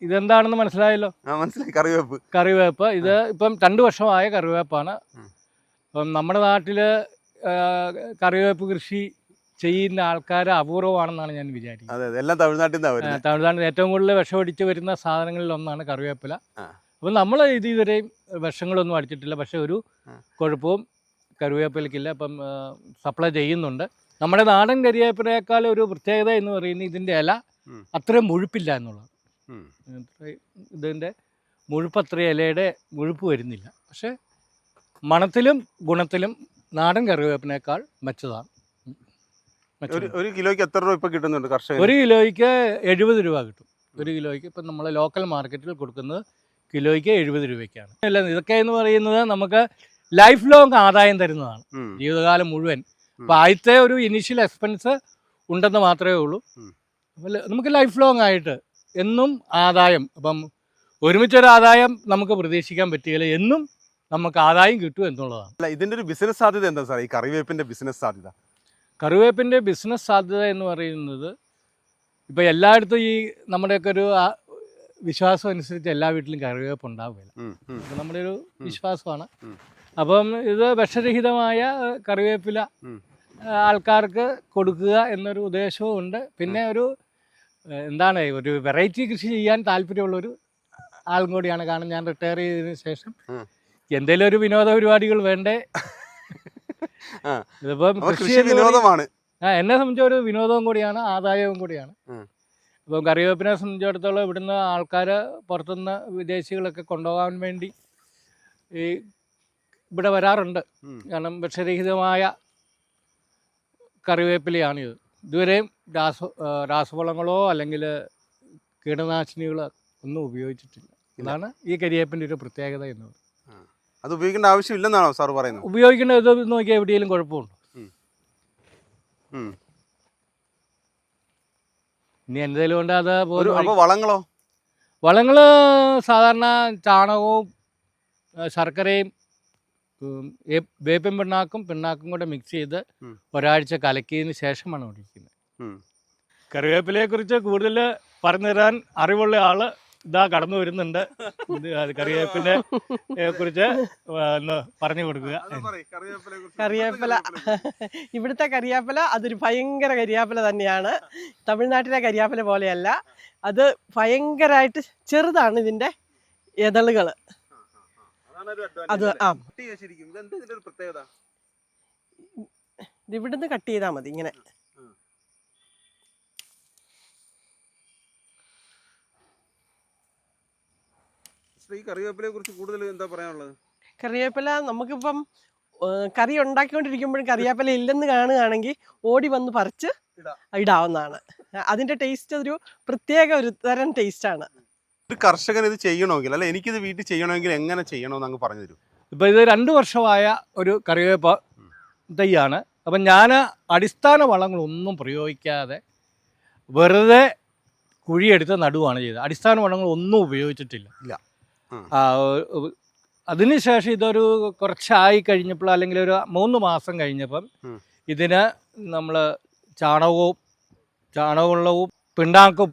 ഇതെന്താണെന്ന് മനസ്സിലായല്ലോ. മനസ്സിലായി, കറിവേപ്പ്. കറിവേപ്പ് ഇത് ഇപ്പം 2 വർഷമായ കറിവേപ്പാണ്. അപ്പം നമ്മുടെ നാട്ടിൽ കറിവേപ്പ് കൃഷി ചെയ്യുന്ന ആൾക്കാർ അപൂർവമാണെന്നാണ് ഞാൻ വിചാരിക്കുന്നത്. അതെ, എല്ലാം തമിഴ്നാട്ടിൽ നിന്നാണ്. തമിഴ്നാട്ടിൽ ഏറ്റവും കൂടുതൽ വിഷമടിച്ച് വരുന്ന സാധനങ്ങളിൽ ഒന്നാണ് കറിവേപ്പില. അപ്പം നമ്മൾ ഇതുവരെയും വിഷങ്ങളൊന്നും അടിച്ചിട്ടില്ല. പക്ഷെ ഒരു കുഴപ്പവും കറിവേപ്പിലക്കില്ല. അപ്പം സപ്ലൈ ചെയ്യുന്നുണ്ട്. നമ്മുടെ നാടൻ കറിവേപ്പിലയേക്കാൾ ഒരു പ്രത്യേകത എന്ന് പറയുന്നത് ഇതിൻ്റെ ഇല അത്രയും മുഴുപ്പില്ല എന്നുള്ളത്. ഇതിൻ്റെ മുഴുപ്പ് അത്ര ഇലയുടെ മുഴുപ്പ് വരുന്നില്ല. പക്ഷെ മണത്തിലും ഗുണത്തിലും നാടൻ കറിവേപ്പിനേക്കാൾ മെച്ചതാണ്. ഒരു കിലോയ്ക്ക് എത്ര രൂപ ഇപ്പം കിട്ടുന്നുണ്ട് കർഷകർ? 1 കിലോയ്ക്ക് 70 രൂപ കിട്ടും. 1 കിലോയ്ക്ക് ഇപ്പം നമ്മൾ ലോക്കൽ മാർക്കറ്റിൽ കൊടുക്കുന്നത് കിലോയ്ക്ക് 70 രൂപയ്ക്കാണ്. അല്ല, ഇതൊക്കെ എന്ന് പറയുന്നത് നമുക്ക് ലൈഫ് ലോങ് ആദായം തരുന്നതാണ്, ജീവിതകാലം മുഴുവൻ. അപ്പം ആദ്യത്തെ ഒരു ഇനീഷ്യൽ എക്സ്പെൻസ് ഉണ്ടെന്ന് മാത്രമേ ഉള്ളൂ. നമുക്ക് ലൈഫ് ലോങ് ആയിട്ട് എന്നും ആദായം. അപ്പം ഒരുമിച്ചൊരു ആദായം നമുക്ക് പ്രതീക്ഷിക്കാൻ പറ്റുകയില്ല. എന്നും നമുക്ക് ആദായം കിട്ടും എന്നുള്ളതാണ്. അല്ല, ഇതിൻ്റെ ഒരു ബിസിനസ് സാധ്യത എന്താ സാർ, ഈ കറിവേപ്പിൻ്റെ ബിസിനസ് സാധ്യത? കറിവേപ്പിൻ്റെ ബിസിനസ് സാധ്യത എന്ന് പറയുന്നത് ഇപ്പോൾ എല്ലായിടത്തും ഈ നമ്മുടെയൊക്കെ ഒരു വിശ്വാസം അനുസരിച്ച് എല്ലാ വീട്ടിലും കറിവേപ്പ് ഉണ്ടാവുകയില്ല. അപ്പം നമ്മുടെ ഒരു വിശ്വാസമാണ്. അപ്പം ഇത് വിഷരഹിതമായ കറിവേപ്പില ആൾക്കാർക്ക് കൊടുക്കുക എന്നൊരു ഉദ്ദേശവും ഉണ്ട്. പിന്നെ ഒരു എന്താണ്, ഒരു വെറൈറ്റി കൃഷി ചെയ്യാൻ താല്പര്യമുള്ളൊരു ആളും കൂടിയാണ്. കാരണം ഞാൻ റിട്ടയർ ചെയ്തതിന് ശേഷം എന്തെങ്കിലും ഒരു വിനോദ പരിപാടികൾ വേണ്ടേ. ഇതിപ്പം കൃഷി വിനോദമാണ്. എന്നെ സംബന്ധിച്ച ഒരു വിനോദവും കൂടിയാണ്, ആദായവും കൂടിയാണ്. ഇപ്പം കറിവേപ്പിനെ സംബന്ധിച്ചിടത്തോളം ഇവിടുന്ന് ആൾക്കാർ പുറത്തുനിന്ന് വിദേശികളൊക്കെ കൊണ്ടുപോകാൻ വേണ്ടി ഈ ഇവിടെ വരാറുണ്ട്. കാരണം വിഷരഹിതമായ കറിവേപ്പിലയാണിത്. ഇതുവരെയും രാസവളങ്ങളോ അല്ലെങ്കിൽ കീടനാശിനികളോ ഒന്നും ഉപയോഗിച്ചിട്ടില്ല. ഇതാണ് ഈ കരിവേപ്പിൻ്റെ ഒരു പ്രത്യേകത എന്നത്. അത് ഉപയോഗിക്കേണ്ട ആവശ്യമില്ലെന്നാണോ സാർ പറയുന്നത്? ഉപയോഗിക്കേണ്ട ഇത് നോക്കിയാൽ എവിടെയെങ്കിലും കുഴപ്പമുണ്ടോ? ഇനി എന്തെങ്കിലും കൊണ്ട് അത് വളങ്ങളോ? വളങ്ങൾ സാധാരണ ചാണകവും ശർക്കരയും വേപ്പിൻ പിണ്ണാക്കും കൂടെ മിക്സ് ചെയ്ത് ഒരാഴ്ച കലക്കിയതിന് ശേഷമാണ് ഒഴിക്കുന്നത്. കറിവേപ്പിലയെക്കുറിച്ച് കൂടുതൽ പറഞ്ഞു തരാൻ അറിവുള്ള ആള് ഇതാ കടന്നു വരുന്നുണ്ട്. കറിവേപ്പിനെ കുറിച്ച് ഒന്ന് പറഞ്ഞു കൊടുക്കുക. കറിവേപ്പില, ഇവിടുത്തെ കറിവേപ്പില അതൊരു ഭയങ്കര കറിവേപ്പില തന്നെയാണ്. തമിഴ്നാട്ടിലെ കറിവേപ്പില പോലെയല്ല, അത് ഭയങ്കരമായിട്ട് ചെറുതാണ് ഇതിൻ്റെ ഇതളുകൾ. അത് ഇവിടുന്ന് കട്ട് ചെയ്താൽ മതി ഇങ്ങനെ. കറിവേപ്പിലയെ കുറിച്ച് കൂടുതൽ എന്താ പറയാനുള്ളത്? കറിവേപ്പില നമുക്കിപ്പം കറി ഉണ്ടാക്കിക്കൊണ്ടിരിക്കുമ്പോഴും കറിവേപ്പില ഇല്ലെന്ന് കാണുകയാണെങ്കിൽ ഓടി വന്ന് പറിച്ച് ഇടാവുന്നതാണ്. അതിൻ്റെ ടേസ്റ്റ് ഒരു പ്രത്യേക ഒരു തരം ടേസ്റ്റാണ്. ഒരു കർഷകൻ ഇത് ചെയ്യണമെങ്കിൽ, അല്ല എനിക്കിത് വീട്ടിൽ ചെയ്യണമെങ്കിൽ എങ്ങനെ ചെയ്യണമെന്ന് അങ്ങ് പറഞ്ഞു തരും. ഇപ്പം ഇത് 2 വർഷമായ ഒരു കറിവേപ്പ തൈയാണ്. അപ്പം ഞാൻ അടിസ്ഥാന വളങ്ങളൊന്നും പ്രയോഗിക്കാതെ വെറുതെ കുഴിയെടുത്ത് നടുവാണ് ചെയ്തത്. അടിസ്ഥാന വളങ്ങളൊന്നും ഉപയോഗിച്ചിട്ടില്ല. അതിനുശേഷം ഇതൊരു കുറച്ചായി കഴിഞ്ഞപ്പോൾ, അല്ലെങ്കിൽ ഒരു 3 മാസം കഴിഞ്ഞപ്പം ഇതിന് നമ്മൾ ചാണകവെള്ളവും പിണ്ണാക്കും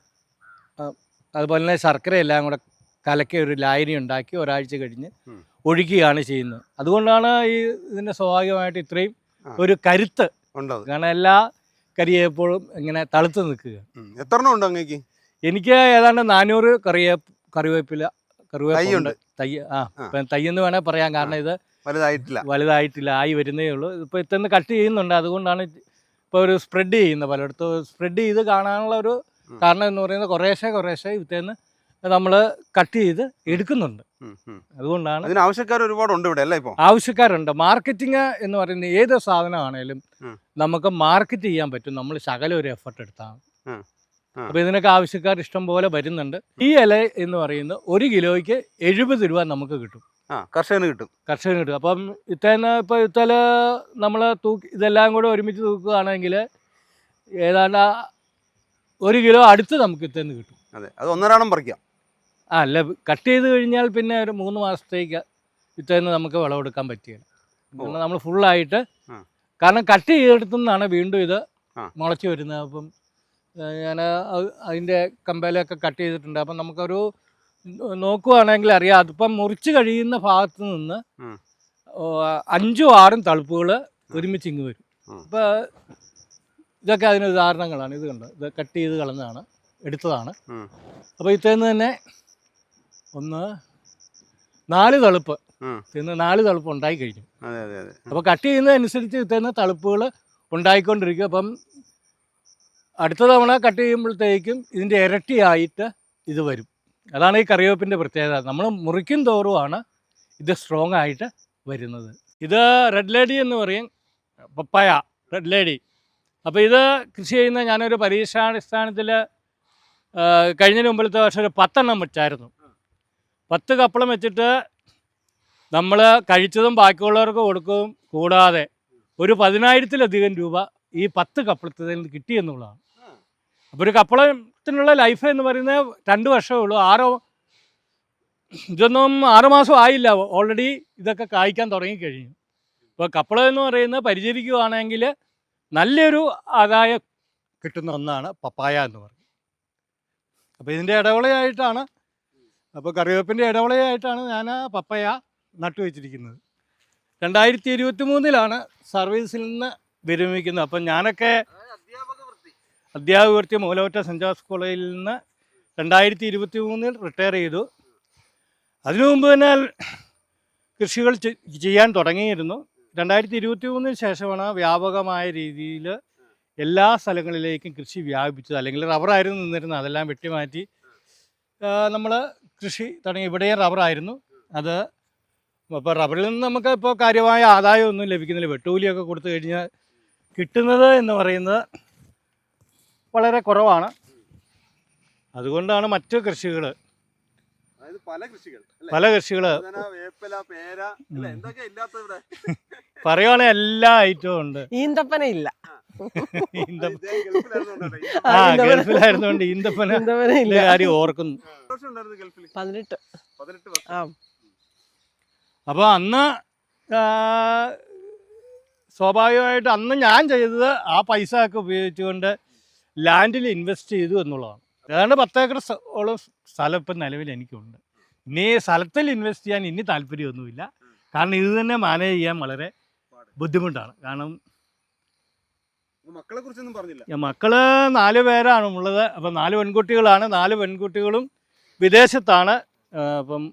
അതുപോലെ തന്നെ ശർക്കര എല്ലാം കൂടെ കലക്കി ഒരു ലായനി ഉണ്ടാക്കി ഒരാഴ്ച കഴിഞ്ഞ് ഒഴിക്കുകയാണ് ചെയ്യുന്നത്. അതുകൊണ്ടാണ് ഇതിൻ്റെ സ്വാഭാവികമായിട്ട് ഇത്രയും ഒരു കരുത്ത് ഉണ്ടത്. കാരണം എല്ലാ കരിയേപ്പോഴും ഇങ്ങനെ തളുത്ത് നിൽക്കുക. എത്ര എണ്ണം ഉണ്ട് അങ്ങേക്ക്? എനിക്ക് ഏതാണ്ട് 400 കറിവേപ്പില തയ്യെന്ന് വേണേൽ പറയാം. കാരണം ഇത് വലുതായിട്ടില്ല, ആയി വരുന്നേ ഉള്ളൂ. ഇപ്പോൾ ഇത്തന്നെ കട്ട് ചെയ്യുന്നുണ്ട്. അതുകൊണ്ടാണ് ഇപ്പോൾ ഒരു സ്പ്രെഡ് ചെയ്യുന്നത്. പലയിടത്തും സ്പ്രെഡ് ചെയ്ത് കാണാനുള്ള ഒരു കാരണം എന്ന് പറയുന്നത് കുറേശ്ശെ ഇത്തന്നെ നമ്മൾ കട്ട് ചെയ്ത് എടുക്കുന്നുണ്ട്. അതുകൊണ്ടാണ് ആവശ്യക്കാർ ഒരുപാടുണ്ട് ഇവിടെ അല്ലേ? ഇപ്പോൾ ആവശ്യക്കാരുണ്ട്. മാർക്കറ്റിംഗ് എന്ന് പറയുന്നത് ഏത് സാധനമാണേലും നമുക്ക് മാർക്കറ്റ് ചെയ്യാൻ പറ്റും, നമ്മൾ ശകലം ഒരു എഫർട്ട് എടുത്താൽ. അപ്പോൾ ഇതിനൊക്കെ ആവശ്യക്കാർ ഇഷ്ടം പോലെ വരുന്നുണ്ട്. ഈ ഇല എന്ന് പറയുന്നത് 1 കിലോയ്ക്ക് 70 രൂപ നമുക്ക് കിട്ടും, കർഷകന് കിട്ടും. അപ്പം ഇത്തല നമ്മൾ ഇതെല്ലാം കൂടെ ഒരുമിച്ച് തൂക്കുകയാണെങ്കിൽ ഏതാണ്ട് 1 കിലോ അടുത്ത് നമുക്ക് ഇത്തന്നെ കിട്ടും. അതെ, അത് ഒന്നരാടം പറിക്കാം. അല്ല, കട്ട് ചെയ്ത് കഴിഞ്ഞാൽ പിന്നെ ഒരു 3 മാസത്തേക്ക് ഇത്തന്നെ നമുക്ക് വിളവെടുക്കാൻ പറ്റുകയില്ല. നമ്മൾ ഫുള്ളായിട്ട്, കാരണം കട്ട് ചെയ്തെടുത്തുനിന്നാണ് വീണ്ടും ഇത് മുളച്ച് വരുന്നത്. അപ്പം ഞാൻ അതിൻ്റെ കമ്പയിലൊക്കെ കട്ട് ചെയ്തിട്ടുണ്ട്. അപ്പം നമുക്കൊരു നോക്കുവാണെങ്കിൽ അറിയാം, അതിപ്പം മുറിച്ച് കഴിയുന്ന ഭാഗത്ത് നിന്ന് 5 ഉം 6 തളുപ്പുകൾ ഒരുമിച്ച് ഇങ്ങ് വരും. അപ്പോൾ ഇതൊക്കെ അതിന് ഉദാഹരണങ്ങളാണ്. ഇത് കണ്ടോ, ഇത് കട്ട് ചെയ്ത് കളഞ്ഞതാണ്, എടുത്തതാണ്. അപ്പോൾ ഇത്തേന്ന് തന്നെ 4 തളുപ്പ് ഇന്ന് 4 തളുപ്പ് ഉണ്ടായി കഴിഞ്ഞു. അപ്പോൾ കട്ട് ചെയ്യുന്നതനുസരിച്ച് ഇത്തേന്ന് തളുപ്പുകൾ ഉണ്ടായിക്കൊണ്ടിരിക്കും. അപ്പം അടുത്ത തവണ കട്ട് ചെയ്യുമ്പോഴത്തേക്കും ഇതിൻ്റെ ഇരട്ടിയായിട്ട് ഇത് വരും. അതാണ് ഈ കറിവേപ്പിൻ്റെ പ്രത്യേകത. നമ്മൾ മുറിക്കും തോറുമാണ് ഇത് സ്ട്രോങ് ആയിട്ട് വരുന്നത്. ഇത് റെഡ് ലേഡി എന്ന് പറയും, പപ്പായ റെഡ് ലേഡി. അപ്പോൾ ഇത് കൃഷി ചെയ്യുന്ന ഞാനൊരു പരീക്ഷണാടിസ്ഥാനത്തിൽ കഴിഞ്ഞതിന് മുമ്പിലത്തെ വർഷം ഒരു 10 എണ്ണം വെച്ചായിരുന്നു. 10 കപ്പളം വെച്ചിട്ട് നമ്മൾ കഴിച്ചതും ബാക്കിയുള്ളവർക്ക് കൊടുക്കുകയും കൂടാതെ ഒരു 10,000-ലധികം രൂപ ഈ 10 കപ്പളത്തിൽ നിന്ന് കിട്ടിയെന്നുള്ളതാണ്. അപ്പോൾ ഒരു കപ്പളത്തിനുള്ള ലൈഫ് എന്ന് പറയുന്നത് 2 വർഷമേ ഉള്ളൂ. ഇതൊന്നും 6 മാസം ആയില്ല, ഓൾറെഡി ഇതൊക്കെ കായ്ക്കാൻ തുടങ്ങിക്കഴിഞ്ഞു. ഇപ്പോൾ കപ്പളം എന്ന് പറയുന്നത് പരിചരിക്കുകയാണെങ്കിൽ നല്ലൊരു ആദായം കിട്ടുന്ന ഒന്നാണ് പപ്പായ എന്ന് പറയുന്നത്. അപ്പോൾ ഇതിൻ്റെ ഇടവിളയായിട്ടാണ്, അപ്പോൾ കറിവേപ്പിൻ്റെ ഇടവിളയായിട്ടാണ് ഞാൻ പപ്പായ നട്ടുവെച്ചിരിക്കുന്നത്. 2023 സർവീസിൽ നിന്ന് വിരമിക്കുന്നത്. അപ്പം ഞാനൊക്കെ അധ്യാപക വൃത്തി മൂലവറ്റ സെൻറ്റ് ജോസഫ് കോളേജിൽ നിന്ന് 2023 റിട്ടയർ ചെയ്തു. അതിനു മുമ്പ് തന്നെ കൃഷികൾ ചെയ്യാൻ തുടങ്ങിയിരുന്നു. 2023 ശേഷമാണ് വ്യാപകമായ രീതിയിൽ എല്ലാ സ്ഥലങ്ങളിലേക്കും കൃഷി വ്യാപിച്ചത്. അല്ലെങ്കിൽ റബ്ബറായിരുന്നു നിന്നിരുന്നത്, അതെല്ലാം വെട്ടിമാറ്റി നമ്മൾ കൃഷി തുടങ്ങി. ഇവിടെയും റബ്ബറായിരുന്നു. അത് അപ്പോൾ റബ്ബറിൽ നിന്ന് നമുക്ക് ഇപ്പോൾ കാര്യമായ ആദായമൊന്നും ലഭിക്കുന്നില്ല. വെട്ടുകൂലിയൊക്കെ കൊടുത്തു കഴിഞ്ഞാൽ കിട്ടുന്നത് എന്ന് പറയുന്നത് വളരെ കുറവാണ്. അതുകൊണ്ടാണ് മറ്റ് കൃഷികൾ, പല കൃഷികൾ പറയുവാണെങ്കിൽ എല്ലാ ഐറ്റവും ഉണ്ട്. ഈന്തപ്പന ഇല്ല, ഗൾഫിലായിരുന്നോണ്ട് ഈന്തപ്പന കാര്യം ഓർക്കുന്നു. 18. അപ്പോൾ അന്ന് സ്വാഭാവികമായിട്ട് അന്ന് ഞാൻ ചെയ്തത് ആ പൈസ ഒക്കെ ഉപയോഗിച്ചുകൊണ്ട് ലാൻഡിൽ ഇൻവെസ്റ്റ് ചെയ്തു എന്നുള്ളതാണ്. ഏതാണ്ട് 10 ഏക്കർ ഓളം സ്ഥലം ഇപ്പം നിലവിൽ എനിക്കുണ്ട്. ഇനി സ്ഥലത്തിൽ ഇൻവെസ്റ്റ് ചെയ്യാൻ ഇനി താല്പര്യമൊന്നുമില്ല. കാരണം ഇത് തന്നെ മാനേജ് ചെയ്യാൻ വളരെ ബുദ്ധിമുട്ടാണ്. കാരണം മക്കളെ കുറിച്ചൊന്നും പറഞ്ഞില്ല. മക്കള് 4 പേരാണ് ഉള്ളത്. അപ്പം 4 പെൺകുട്ടികളാണ്. 4 പെൺകുട്ടികളും വിദേശത്താണ്. അപ്പം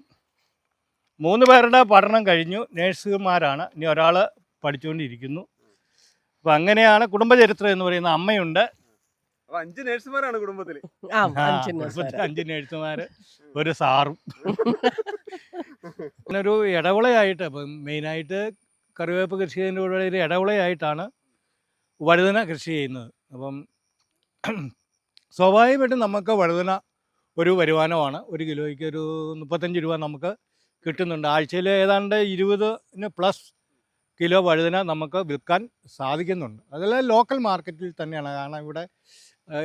3 പേരുടെ പഠനം കഴിഞ്ഞു, നേഴ്സുമാരാണ്. ഇനി ഒരാൾ പഠിച്ചുകൊണ്ടിരിക്കുന്നു. അപ്പം അങ്ങനെയാണ് കുടുംബചരിത്രം എന്ന് പറയുന്ന. അമ്മയുണ്ട്, 5 നേഴ്സുമാരാണ് കുടുംബത്തിൽ. 5 നേഴ്സുമാർ, ഒരു സാറും. ഒരു ഇടവിളയായിട്ട്, അപ്പം മെയിനായിട്ട് കറിവേപ്പ് കൃഷി ചെയ്യുന്നതിൻ്റെ കൂടെ ഒരു ഇടവിളയായിട്ടാണ് വഴുതന കൃഷി ചെയ്യുന്നത്. അപ്പം സ്വാഭാവികമായിട്ടും നമുക്ക് വഴുതന ഒരു വരുമാനമാണ്. 1 കിലോയ്ക്ക് ഒരു 35 രൂപ നമുക്ക് കിട്ടുന്നുണ്ട്. ആഴ്ചയിൽ ഏതാണ്ട് 20+ കിലോ വഴുതന നമുക്ക് വിൽക്കാൻ സാധിക്കുന്നുണ്ട്. അതെല്ലാം ലോക്കൽ മാർക്കറ്റിൽ തന്നെയാണ്. കാരണം ഇവിടെ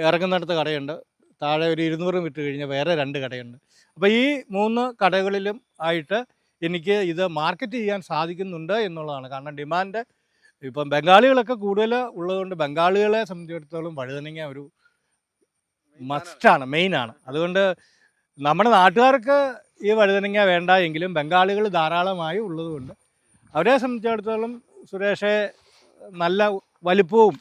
ഇറങ്ങുന്നിടത്ത് കടയുണ്ട്, താഴെ ഒരു 200 വിട്ട് കഴിഞ്ഞാൽ വേറെ 2 കടയുണ്ട്. അപ്പോൾ ഈ 3 കടകളിലും ആയിട്ട് എനിക്ക് ഇത് മാർക്കറ്റ് ചെയ്യാൻ സാധിക്കുന്നുണ്ട് എന്നുള്ളതാണ്. കാരണം ഡിമാൻഡ് ഇപ്പം ബംഗാളികളൊക്കെ കൂടുതൽ ഉള്ളതുകൊണ്ട് ബംഗാളികളെ സംബന്ധിച്ചിടത്തോളം വഴുതനങ്ങ ഒരു മസ്റ്റാണ്, മെയിനാണ്. അതുകൊണ്ട് നമ്മുടെ നാട്ടുകാർക്ക് ഈ വഴുതനങ്ങ വേണ്ട എങ്കിലും ബംഗാളികൾ ധാരാളമായി ഉള്ളതുകൊണ്ട് അവരെ സംബന്ധിച്ചിടത്തോളം സുരേഷെ നല്ല വലിപ്പവും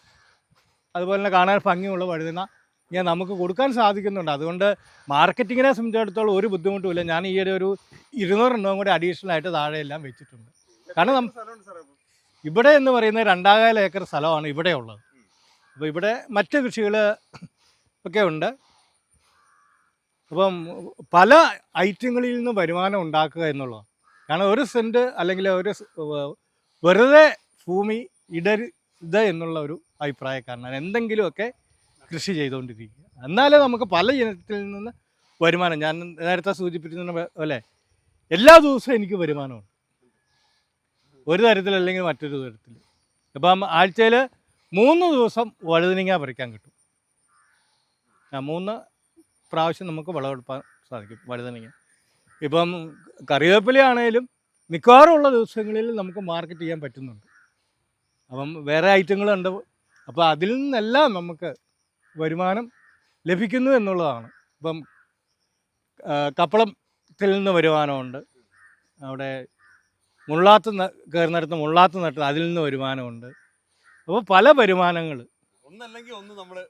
അതുപോലെ തന്നെ കാണാൻ ഭംഗിയുള്ള വഴുതനങ്ങ നമുക്ക് കൊടുക്കാൻ സാധിക്കുന്നുണ്ട്. അതുകൊണ്ട് മാർക്കറ്റിങ്ങിനെ സംബന്ധിച്ചിടത്തോളം ഒരു ബുദ്ധിമുട്ടുമില്ല. ഞാൻ ഈ ഒരു 200 എണ്ണവും കൂടി അഡീഷണൽ ആയിട്ട് താഴെയെല്ലാം വെച്ചിട്ടുണ്ട്. കാരണം ഇവിടെ എന്ന് പറയുന്നത് 2.25 ഏക്കർ സ്ഥലമാണ് ഇവിടെ ഉള്ളത്. അപ്പോൾ ഇവിടെ മറ്റ് കൃഷികൾ ഒക്കെ ഉണ്ട്. അപ്പം പല ഐറ്റങ്ങളിൽ നിന്ന് വരുമാനം ഉണ്ടാക്കുക എന്നുള്ളതാണ്. കാരണം ഒരു സെൻറ്റ് അല്ലെങ്കിൽ ഒരു വെറുതെ ഭൂമി ഇടരുത് എന്നുള്ള ഒരു അഭിപ്രായക്കാരനാണ്. എന്തെങ്കിലുമൊക്കെ കൃഷി ചെയ്തുകൊണ്ടിരിക്കുക, എന്നാലേ നമുക്ക് പല ഇനത്തിൽ നിന്ന് വരുമാനം. ഞാൻ നേരത്തെ സൂചിപ്പിച്ചിരുന്ന പോലെ എല്ലാ ദിവസവും എനിക്ക് വരുമാനമുണ്ട്, ഒരു തരത്തിലല്ലെങ്കിൽ മറ്റൊരു തരത്തിൽ. ഇപ്പം ആഴ്ചയിൽ 3 ദിവസം വഴുതനങ്ങ പറിക്കാൻ കിട്ടും. 3 പ്രാവശ്യം നമുക്ക് വിളവെടുപ്പാൻ സാധിക്കും വഴുതനങ്ങ. ഇപ്പം കറിവേപ്പിലയാണേലും മിക്കവാറും ഉള്ള ദിവസങ്ങളിൽ നമുക്ക് മാർക്കറ്റ് ചെയ്യാൻ പറ്റുന്നുണ്ട്. അപ്പം വേറെ ഐറ്റങ്ങളുണ്ട്. അപ്പോൾ അതിൽ നിന്നെല്ലാം നമുക്ക് വരുമാനം ലഭിക്കുന്നു എന്നുള്ളതാണ്. ഇപ്പം കപ്പളത്തിൽ നിന്ന് വരുമാനമുണ്ട്, അവിടെ മുള്ളാത്ത് കയറുന്നിടത്ത് മുള്ളാത്ത് നട്ട് അതിൽ നിന്ന് വരുമാനമുണ്ട്. അപ്പോൾ പല വരുമാനങ്ങൾ. ഒന്നല്ലെങ്കിൽ ഒന്ന് നമ്മള്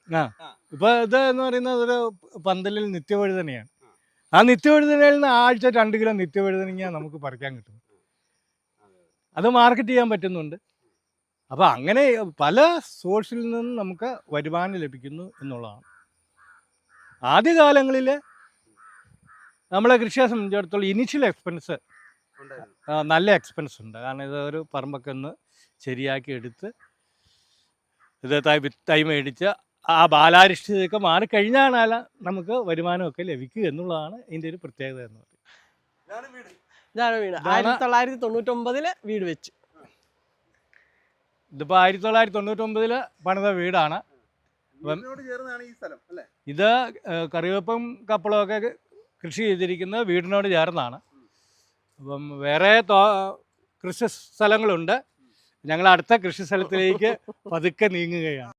ഇപ്പോൾ ഇത് എന്ന് പറയുന്നത് ഒരു പന്തലിൽ നിത്യവഴുതനയാണ്. ആ നിത്യവഴുതനയിൽ നിന്ന് ആഴ്ച 2 കിലോ നിത്യവഴുതനങ്ങ നമുക്ക് പറിക്കാൻ കിട്ടും. അത് മാർക്കറ്റ് ചെയ്യാൻ പറ്റുന്നുണ്ട്. അപ്പോൾ അങ്ങനെ പല സോഴ്സിൽ നിന്നും നമുക്ക് വരുമാനം ലഭിക്കുന്നു എന്നുള്ളതാണ്. ആദ്യകാലങ്ങളിൽ നമ്മളെ കൃഷിയെ സംബന്ധിച്ചിടത്തോളം ഇനീഷ്യൽ എക്സ്പെൻസ് നല്ല എക്സ്പെൻസ് ഉണ്ട്. കാരണം ഇത് ഒരു പറമ്പൊക്കെ ഒന്ന് ശരിയാക്കി എടുത്ത് ഇത് തൈ മേടിച്ച് ആ ബാലാരിഷ്ടതയൊക്കെ മാറിക്കഴിഞ്ഞാൽ നമുക്ക് വരുമാനമൊക്കെ ലഭിക്കുക എന്നുള്ളതാണ് ഇതിൻ്റെ ഒരു പ്രത്യേകത എന്ന് പറയുന്നത്. ഇതാണ് വീട്. 1999 വീട് വെച്ചു. ഇതിപ്പോൾ 1999 പണിത വീടാണ്. ഇത് കറിവേപ്പും കപ്പളമൊക്കെ കൃഷി ചെയ്തിരിക്കുന്നത് വീടിനോട് ചേർന്നാണ്. അപ്പം വേറെ കൃഷി സ്ഥലങ്ങളുണ്ട്. ഞങ്ങൾ അടുത്ത കൃഷി സ്ഥലത്തിലേക്ക് പതുക്കെ നീങ്ങുകയാണ്.